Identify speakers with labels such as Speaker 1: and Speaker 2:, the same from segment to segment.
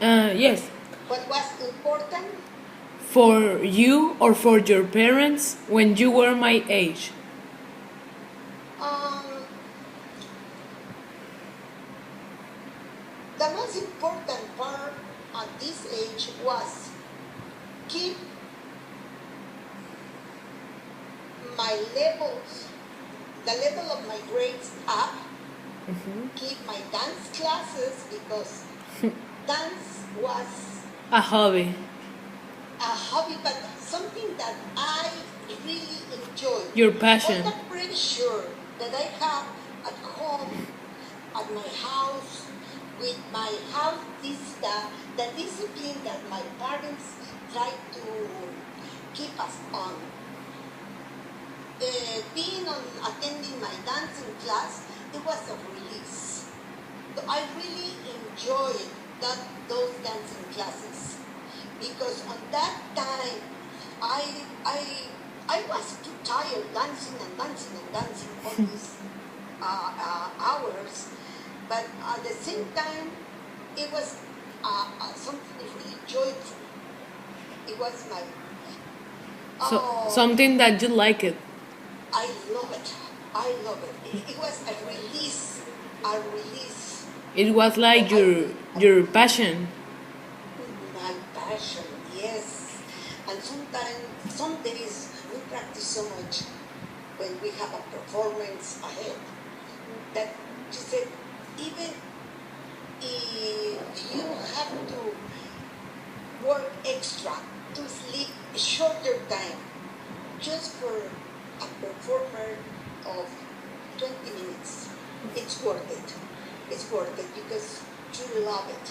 Speaker 1: Yes.
Speaker 2: What was important?
Speaker 1: For you or for your parents when you were my age?
Speaker 2: Um, the most important part at this age was keep my levels, the level of my grades up, keep my dance classes because dance was
Speaker 1: A hobby.
Speaker 2: a hobby, but something that I really enjoyed.
Speaker 1: Your passion.
Speaker 2: All the pressure that I have at home, at my house, with my house, the discipline that my parents tried to keep us on. Being on attending my dancing class, it was a release. So I really enjoyed those dancing classes because on that time I was too tired dancing and dancing and dancing all these hours, but at the same time it was something really joyful. It was my
Speaker 1: Something that you like it.
Speaker 2: I love it. I love it. It was a release. A release.
Speaker 1: It was like your passion.
Speaker 2: My passion, yes. And sometimes, some days, we practice so much when we have a performance ahead that she said, even if you have to work extra to sleep a shorter time just for a performer of 20 minutes, it's worth it. It's worth it because you love it.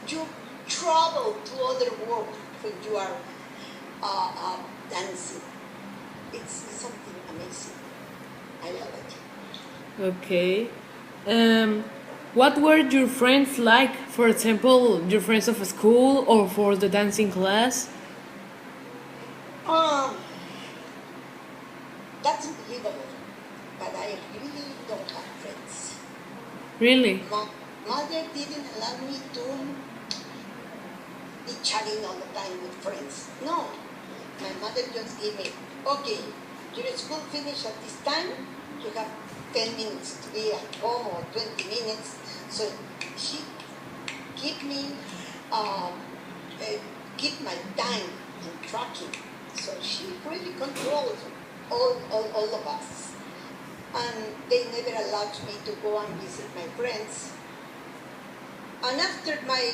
Speaker 2: You travel to other world when you are dancing. It's something amazing. I love it.
Speaker 1: Okay. What were your friends like? For example, your friends of school or for the dancing class?
Speaker 2: That's unbelievable. But I really don't have friends.
Speaker 1: Really?
Speaker 2: Mother didn't allow me to be chatting all the time with friends. No. My mother just gave me, okay, your school finish at this time, you have 10 minutes to be at home or 20 minutes. So she keep me, keep my time in tracking. So she really controls all of us. And they never allowed me to go and visit my friends. And after my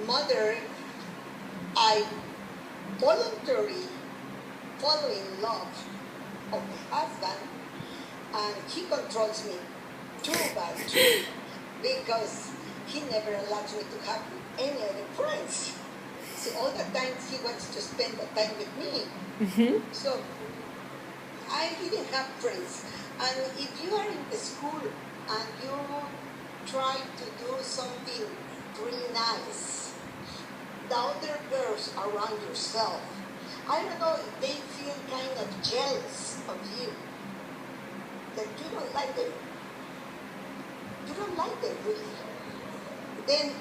Speaker 2: mother, I voluntarily follow in love of my husband, and he controls me too bad too, because he never allows me to have any other friends. So all the times he wants to spend the time with me. So I didn't have friends. And if you are in the school and you try to do something really nice, the other girls around yourself, I don't know if they feel kind of jealous of you, that you don't like them. You don't like them really. Then,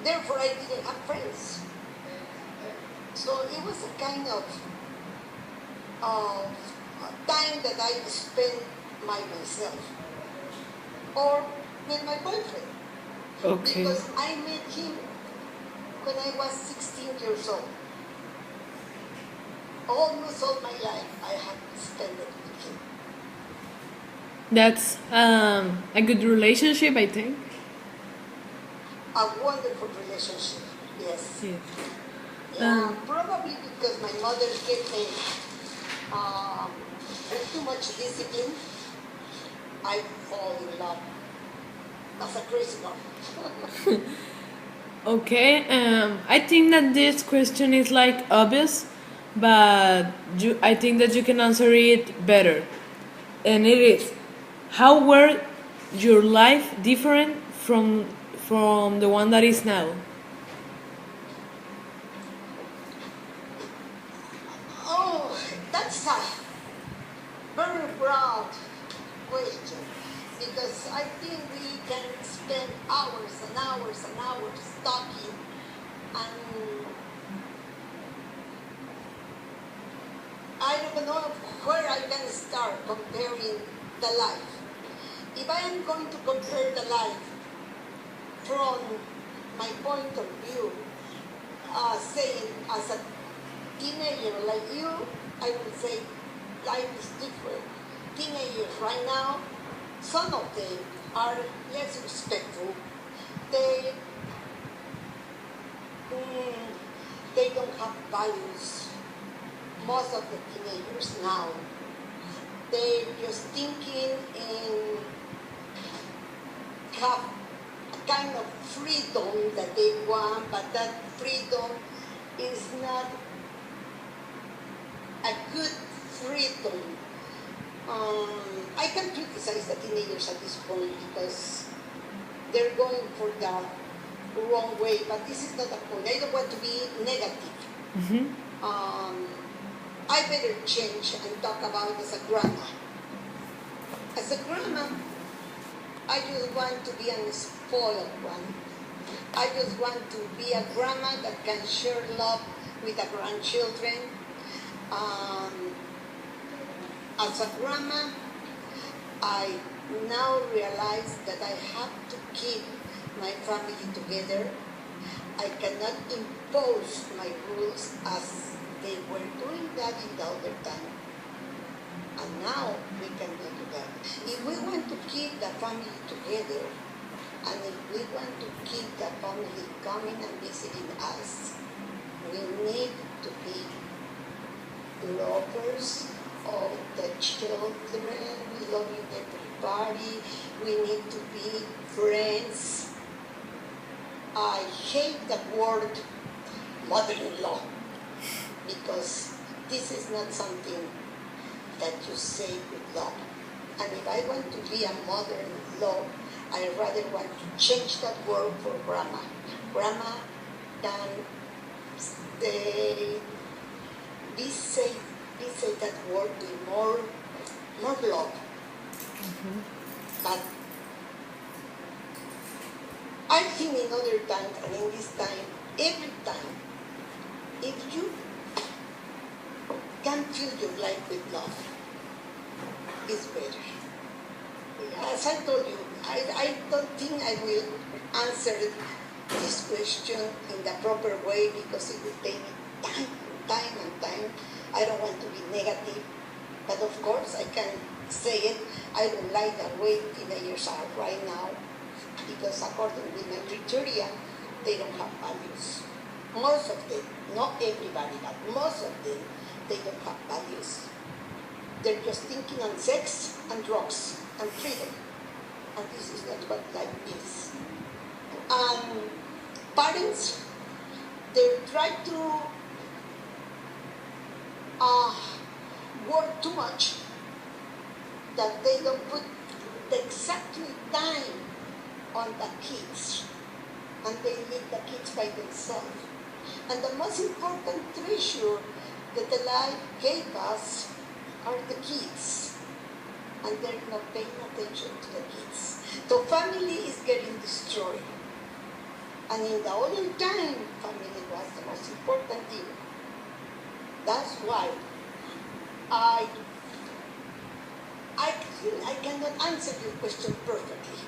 Speaker 2: therefore, I didn't have friends. So it was a kind of time that I spent by myself or with my boyfriend.
Speaker 1: Okay.
Speaker 2: Because I met him when I was 16 years old. Almost all my life I have spent it with him.
Speaker 1: That's a good relationship, I think.
Speaker 2: A wonderful relationship, yes.
Speaker 1: Yeah.
Speaker 2: Yeah, probably because my mother gave me with too much discipline, I fall in love as a crazy girl.
Speaker 1: Okay. I think that this question is like obvious, but I think that you can answer it better. And it is, how were your life different from the one that is now?
Speaker 2: Oh, that's a very broad question because I think we can spend hours and hours and hours hours talking, and I don't know where I can start comparing the life. If I am going to compare the life from my point of view, saying as a teenager like you, I would say life is different. Teenagers right now, some of them are less respectful. They they don't have values. Most of the teenagers now, they're just thinking in have a kind of freedom that they want, but that freedom is not a good freedom. I can criticize the teenagers at this point because they're going for the wrong way, but this is not a point. I don't want to be negative. I better change and talk about as a grandma. As a grandma, I just want to be a spoiled one. I just want to be a grandma that can share love with the grandchildren. As a grandma, I now realize that I have to keep my family together. I cannot impose my rules as they were doing that in the other time. And now we cannot do that. If we want to keep the family together, and if we want to keep the family coming and visiting us, we need to be lovers of the children, loving everybody. We need to be friends. I hate the word mother-in-law because this is not something that you say with love. And if I want to be a mother-in-law, I rather want to change that word for grandma. Grandma can we say that word with more love. But I think in other times and in this time, every time, if you can fill your life with love, it's better. As I told you, I don't think I will answer this question in the proper way because it will take me time and time. I don't want to be negative, but of course I can say it. I don't like the way teenagers are right now because according with my criteria, they don't have values. Most of them, not everybody, but most of them, they don't have values. They're just thinking on sex and drugs and freedom. And this is not what life is. And parents, they try to work too much that they don't put the exact time on the kids. And they leave the kids by themselves. And the most important treasure that the life gave us are the kids. And they're not paying attention to the kids. The family is getting destroyed. And in the olden time, family was the most important thing. That's why I think I cannot answer your question perfectly.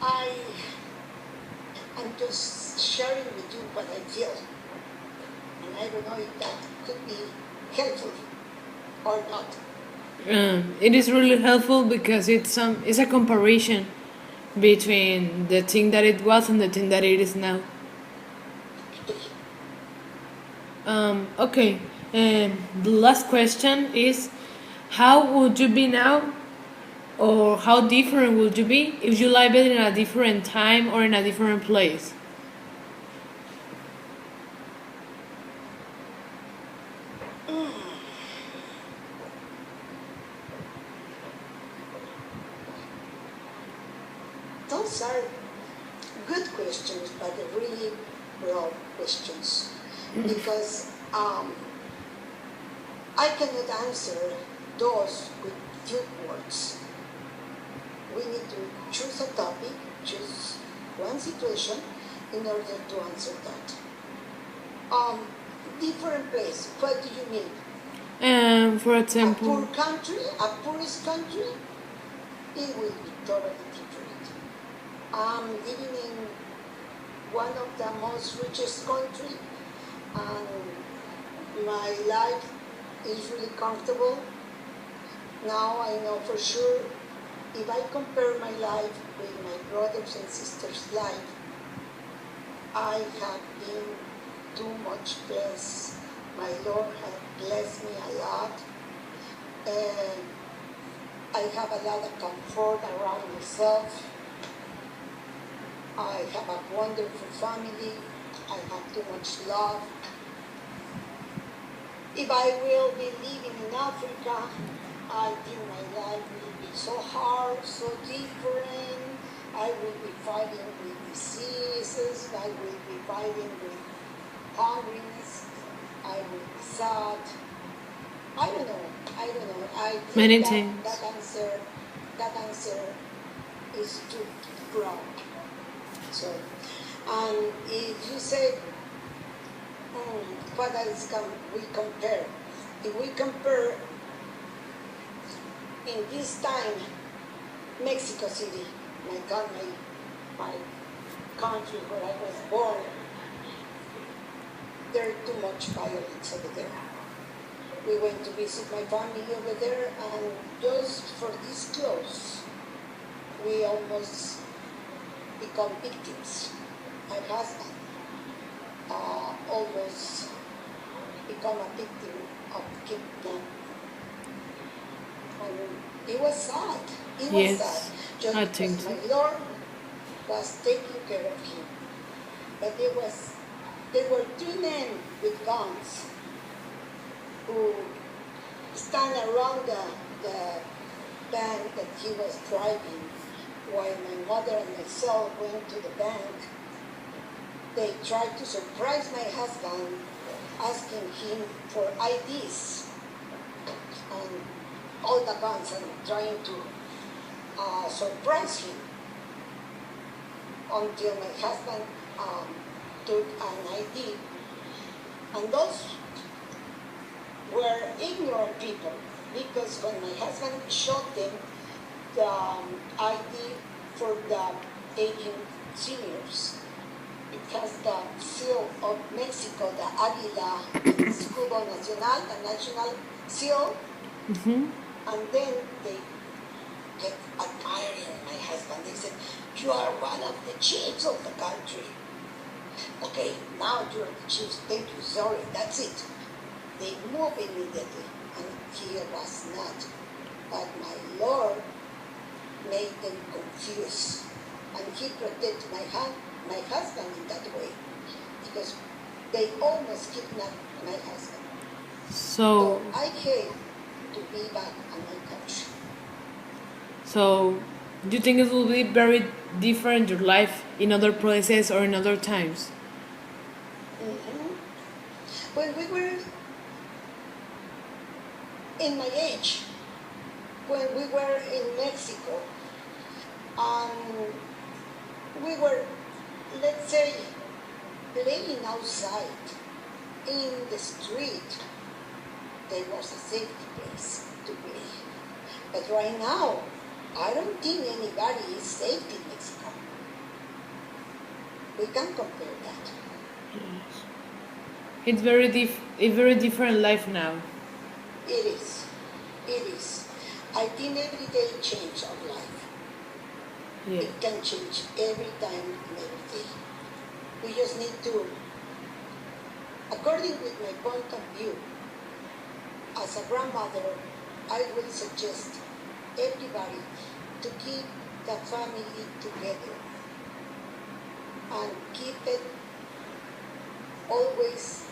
Speaker 2: I'm just sharing with you what I feel. And I don't know if that could be helpful or not.
Speaker 1: It is really helpful because it's a comparison between the thing that it was and the thing that it is now. Okay. The last question is, how would you be now, or how different would you be if you lived in a different time or in a different place?
Speaker 2: Those are good questions, but they're really broad questions. Because I cannot answer those with few words. We need to choose a topic, choose one situation, in order to answer that. Different place. What do you mean?
Speaker 1: For
Speaker 2: A
Speaker 1: example,
Speaker 2: poor country, a poorest country, it will be totally different. I'm living in one of the most richest country, and my life is really comfortable. Now I know for sure, if I compare my life with my brothers and sisters' life, I have been too much blessed. My Lord has blessed me a lot. And I have a lot of comfort around myself. I have a wonderful family. I have too much love. If I will be living in Africa, I think my life will be so hard, so different. I will be fighting with diseases. I will be fighting with hungriness. I will be sad. I don't know. I think
Speaker 1: Many
Speaker 2: that,
Speaker 1: things.
Speaker 2: that answer is too broad. So, and if you say, what else can we compare? If we compare in this time, Mexico City, my country where I was born, there's too much violence over there. We went to visit my family over there, and just for this close, we almost become victims. My husband almost become a victim of kidnapping. And it was sad. It was
Speaker 1: Yes,
Speaker 2: sad. Just
Speaker 1: I
Speaker 2: because
Speaker 1: think so.
Speaker 2: my Lord was taking care of him. But there were two men with guns who stand around the bank that he was driving while my mother and myself went to the bank. They tried to surprise my husband, asking him for IDs and all the guns, and trying to surprise him until my husband took an ID. And those were ignorant people, because when my husband showed them the ID for the 18 seniors, it has the seal of Mexico, the Águila, Escudo Nacional, the national seal, and then they kept admiring my husband. They said, "You are one of the chiefs of the country." "Okay, now you're the chief. Thank you, sorry, that's it." They moved immediately, and he was not. But my Lord made them confused, and he protected my husband in that way, because they almost kidnapped my husband. So I came to be back in my country.
Speaker 1: So, do you think it will be very different your life in other places or in other times?
Speaker 2: When we were in my age, when we were in Mexico, we were, let's say, playing outside in the street. There was a safety place to play. But right now, I don't think anybody is safe in Mexico. We can compare that.
Speaker 1: It's a very different life now.
Speaker 2: It is. It is. I think every day change of life.
Speaker 1: Yeah.
Speaker 2: It can change every time and every day. We just need to, according with my point of view, as a grandmother, I will suggest everybody to keep the family together and keep it always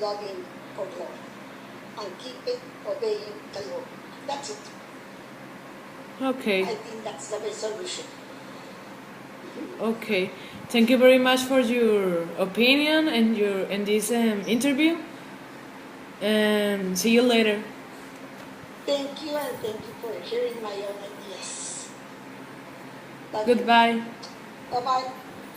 Speaker 2: loving for Lord, and keep it obeying the Lord. That's it.
Speaker 1: Okay.
Speaker 2: I think that's the best solution.
Speaker 1: Okay. Thank you very much for your opinion and this interview. And see you later.
Speaker 2: Thank you, and thank you for hearing my own ideas. Love you.
Speaker 1: Goodbye.
Speaker 2: Bye-bye.